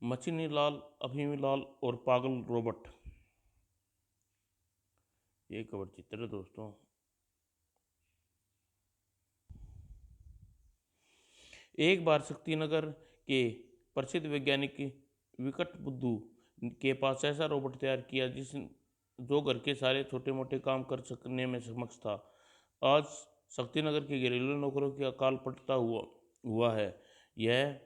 मछली लाल, अफीमी लाल और पागल रोबोट। ये कवर चित्र है दोस्तों। एक बार शक्तिनगर के प्रसिद्ध वैज्ञानिक विकट बुद्धू के पास ऐसा रोबोट तैयार किया जो घर के सारे छोटे मोटे काम कर सकने में सक्षम था। आज शक्तिनगर के घरेलू नौकरों की अकाल पड़ता हुआ है। यह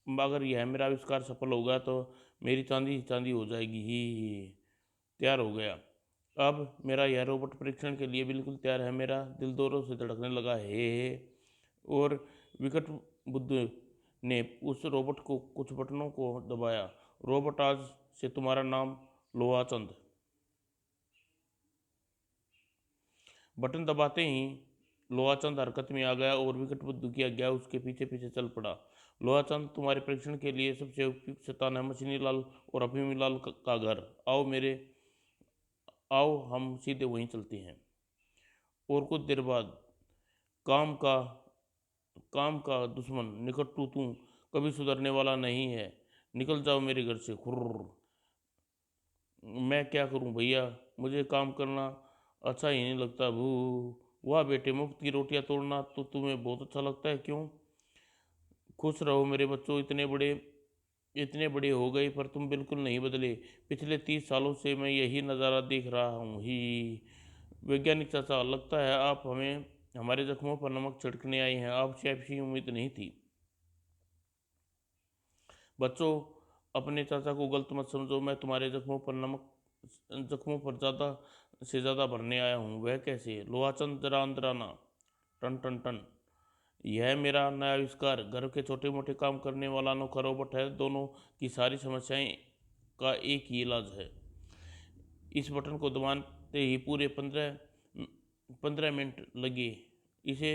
अगर यह मेरा आविष्कार सफल होगा तो मेरी चांदी ही चांदी हो जाएगी। ही तैयार हो गया। अब मेरा यह रोबोट परीक्षण के लिए बिल्कुल तैयार है। मेरा दिल जोरों से धड़कने लगा है। और विकट बुद्ध ने उस रोबोट को कुछ बटनों को दबाया। रोबोट, आज से तुम्हारा नाम लोहाचंद। बटन दबाते ही लोहाचंद हरकत में आ गया और विकट बुद्धू की आज्ञा उसके पीछे पीछे चल पड़ा। लोहाचंद, तुम्हारे परीक्षण के लिए सबसे उपयुक्त शैतान है मछली लाल और अफीमी लाल का घर। आओ हम सीधे वहीं चलते हैं। और कुछ देर बाद काम का काम का दुश्मन निकट्टू तू कभी सुधरने वाला नहीं है। निकल जाओ मेरे घर से। खुर्र। मैं क्या करूं भैया, मुझे काम करना अच्छा ही नहीं लगता। भू। वाह बेटे, मुफ्त की रोटियां तोड़ना तो तुम्हें बहुत अच्छा लगता है, क्यों? खुश रहो मेरे बच्चों, इतने बड़े हो गए पर तुम बिल्कुल नहीं बदले। पिछले 30 सालों से मैं यही नज़ारा देख रहा हूँ। ही वैज्ञानिक चाचा, लगता है आप हमें हमारे जख्मों पर नमक छिड़कने आए हैं। आपसे ऐसी उम्मीद नहीं थी। बच्चों, अपने चाचा को गलत मत समझो। मैं तुम्हारे जख्मों पर ज़्यादा से ज़्यादा भरने आया हूँ। वह कैसे? लोहाचंद जरा अंदर आना। टन टन टन। यह मेरा नया आविष्कार घर के छोटे मोटे काम करने वाला अनोखा रोबोट है। दोनों की सारी समस्याएं का एक ही इलाज है। इस बटन को दबाते ही पूरे 15 मिनट लगे। इसे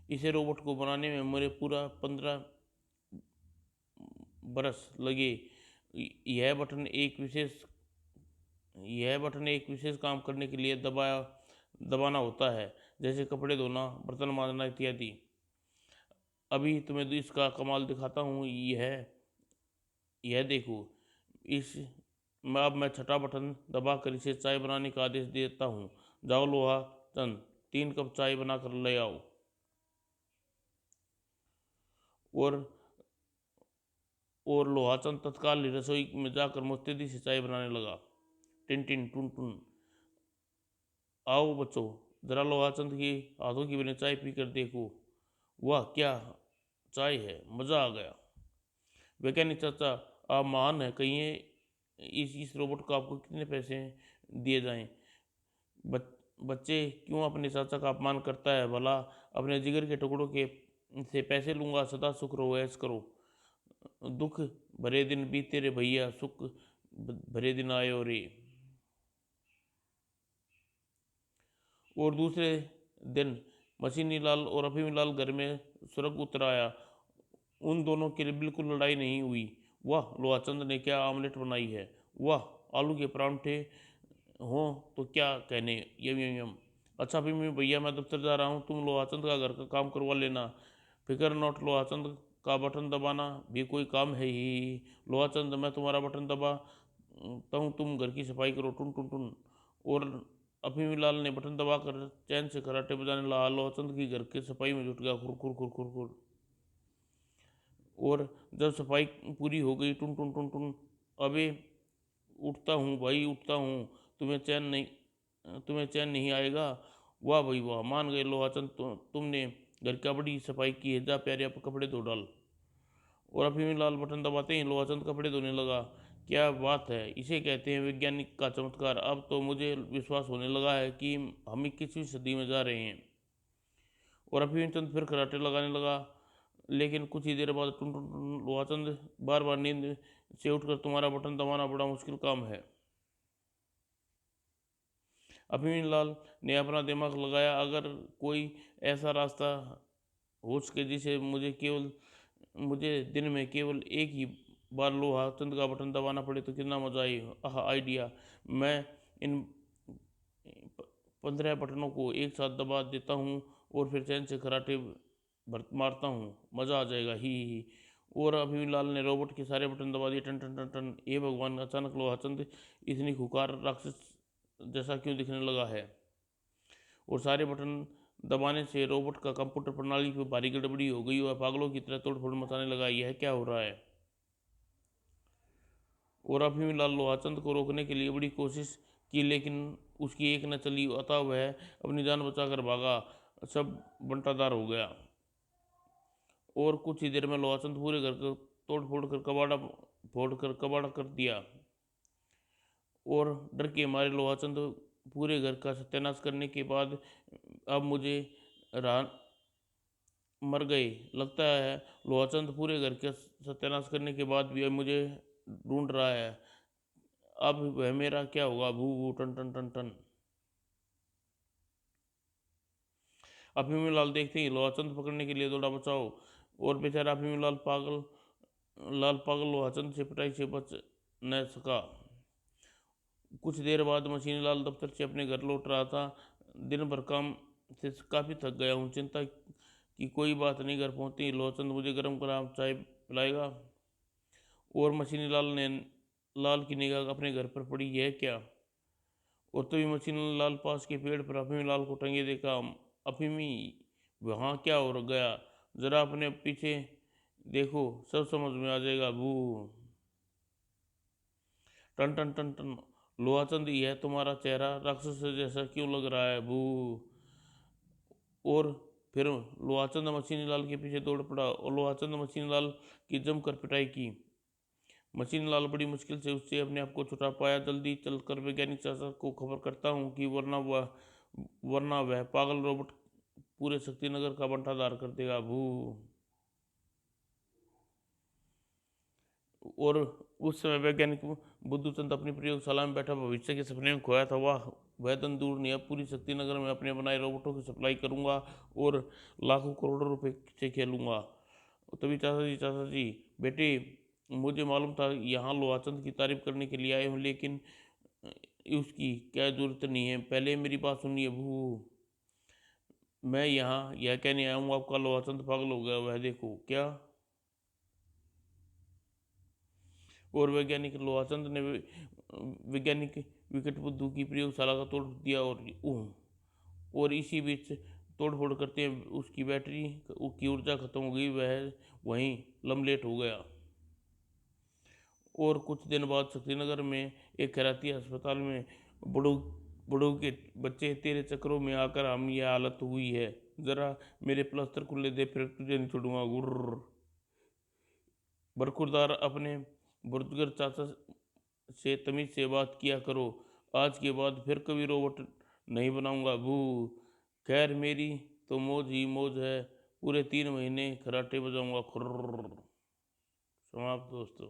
इसे रोबोट को बनाने में मेरे पूरा 15 बरस लगे। यह बटन एक विशेष काम करने के लिए दबाना होता है, जैसे कपड़े धोना, बर्तन मांजना इत्यादि। अभी तुम्हें इसका कमाल दिखाता हूँ। यह देखो। इस अब मैं छठा बटन दबाकर इसे चाय बनाने का आदेश देता हूँ। जाओ लोहा चंद, 3 कप चाय बनाकर ले आओ। और लोहाचंद तत्काल ही रसोई में जाकर मुस्तैदी से चाय बनाने लगा। टिन टिन टुन टुन। आओ बच्चों, जरा लोहाचंद की हाथों की बनी चाय पीकर देखो। वाह क्या चाय है, मज़ा आ गया। वैज्ञानिक चाचा, आप महान है। कहिए इस रोबोट को आपको कितने पैसे दिए जाएं? बच्चे क्यों अपने चाचा का अपमान करता है भला? अपने जिगर के टुकड़ों के से पैसे लूंगा। सदा सुख रहो, ऐश करो। दुख भरे दिन बीते रे भैया, सुख भरे दिन आयो रे। और दूसरे दिन मशीनी लाल और अफीमी लाल घर में स्वर्ग उतर आया। उन दोनों के लिए बिल्कुल लड़ाई नहीं हुई। वाह, लोहाचंद ने क्या आमलेट बनाई है। वाह, आलू के परांठे हो तो क्या कहने। यम यम यम। अच्छा अफीमी भैया, मैं दफ्तर जा रहा हूँ, तुम लोहाचंद का घर का काम करवा लेना। फिकर नॉट, लोहाचंद का बटन दबाना भी कोई काम है ही। लोहाचंद, मैं तुम्हारा बटन दबाता हूँ, तुम घर की सफाई करो। टुन टुन टुन। और अफीमी लाल ने बटन दबाकर चैन से कराटे बजाने लगा। लोहाचंद की घर की सफाई में जुट गया। खुर खुर खुर खुर खुर। और जब सफाई पूरी हो गई, टुन टुन टुन टुन। अबे उठता हूँ भाई, उठता हूँ। तुम्हें चैन नहीं आएगा। वाह भाई वाह, मान गए लोहाचंद। तुमने घर का बड़ी सफाई की है। जा प्यारे, आप कपड़े धो डाल। और अफीमी लाल बटन दबाते ही लोहाचंद कपड़े धोने लगा। क्या बात है, इसे कहते हैं वैज्ञानिक का चमत्कार। अब तो मुझे विश्वास होने लगा है कि हम 21वीं सदी में जा रहे हैं। और अफीम चंद फिर कराटे लगाने लगा। लेकिन कुछ ही देर बाद टुन टुन टुन। लोहाचंद, बार बार नींद से उठकर तुम्हारा बटन दबाना बड़ा मुश्किल काम है। अफीम लाल ने अपना दिमाग लगाया। अगर कोई ऐसा रास्ता हो सके जिसे मुझे दिन में केवल एक ही बार लोहा चंद का बटन दबाना पड़े तो कितना मजा आए। आह आइडिया। मैं इन 15 बटनों को एक साथ दबा देता हूँ और फिर चैन से कराटे मारता हूँ। मज़ा आ जाएगा। ही। और अभिमन्यु ने रोबोट के सारे बटन दबा दिए। टन टन टन टन। ए भगवान, अचानक लोहाचंद इतनी खुकार राक्षस जैसा क्यों दिखने लगा है? और सारे बटन दबाने से रोबोट का कंप्यूटर प्रणाली पर भारी गड़बड़ी हो गई और पागलों की तरह तोड़फोड़ मचाने लगा। यह क्या हो रहा है? और अभिमन्यु लोहाचंद को रोकने के लिए बड़ी कोशिश की, लेकिन उसकी एक न चली, अतः वह अपनी जान बचाकर भागा। सब बंटाधार हो गया और कुछ ही देर में लोहाचंद पूरे घर को तोड़ फोड़ कर कबाड़ा कर दिया। और डर के मारे लोहाचंद पूरे घर का सत्यानाश करने के बाद अब मुझे रान मर गए। लगता है लोहाचंद पूरे घर का सत्यानाश करने के बाद भी अब मुझे ढूंढ रहा है। अब वह मेरा क्या होगा? भू भू टन टन टन टन। अभिमन्यु देखते ही लोहाचंद पकड़ने के लिए दौड़ा। बचाओ! और बेचारा अभिमन्यु पागल लोहाचंद से पिटाई से बच न सका। कुछ देर बाद मशीनी लाल दफ्तर से अपने घर लौट रहा था। दिन भर काम से काफ़ी थक गया हूँ। चिंता की कोई बात नहीं, घर पहुँचते ही लोहाचंद मुझे गरम गरम चाय पिलाएगा। और मशीनी लाल की निगाह अपने घर पर पड़ी। यह क्या? और तभी मशीनी लाल पास के पेड़ पर अफीमी लाल को टंगे देखा। अफीमी, वहाँ क्या हो गया? जरा अपने पीछे देखो, सब समझ में आ जाएगा। भू टन टन टन टन। लोहाचंद, यह तुम्हारा चेहरा राक्षस जैसा क्यों लग रहा है? भू। और फिर लोहाचंद मशीनी लाल के पीछे दौड़ पड़ा और लोहाचंद मशीनी लाल की जमकर पिटाई की। मशीनी लाल बड़ी मुश्किल से उससे अपने आप को छुटा पाया। जल्दी चलकर वैज्ञानिक चाचा को खबर करता हूँ कि वरना वह पागल रोबोट पूरे शक्तिनगर का बंटाधार कर देगा। भू। और उस समय वैज्ञानिक बुद्धूचंद अपनी प्रयोगशाला में बैठा भविष्य के सपने में खोया था। वह दिन दूर नहीं, अब पूरी शक्तिनगर में अपने बनाए रोबोटों की सप्लाई करूंगा और लाखों करोड़ों रुपए से खेलूंगा। तभी चाचा जी, बेटे, मुझे मालूम था यहाँ लोहाचंद की तारीफ करने के लिए आए हूँ, लेकिन उसकी क्या जरूरत नहीं है। पहले मेरी बात सुनिए। भू। मैं यहाँ यह कहने आया हूँ आपका लोहाचंद पागल हो गया। वह देखो। क्या? और वैज्ञानिक विकट बुद्धू की प्रयोगशाला का तोड़ दिया और इसी बीच तोड़फोड़ करते उसकी बैटरी की ऊर्जा खत्म हो गई। वह वहीं लमलेट हो गया। और कुछ दिन बाद शक्तिनगर में एक खैराती अस्पताल में बड़ों बड़ों के बच्चे, तेरे चक्करों में आकर हम यह हालत हुई है। जरा मेरे प्लास्टर खुले दे, फिर तुझे नहीं छोड़ूंगा। गुर्र। बरखुरदार, अपने बुर्दगर चाचा से तमीज से बात किया करो। आज के बाद फिर कभी रोबोट नहीं बनाऊंगा। भू। खैर, मेरी तो मौज ही मौज है। पूरे 3 महीने खराटे बजाऊंगा। खुर्र। समाप्त दोस्तों।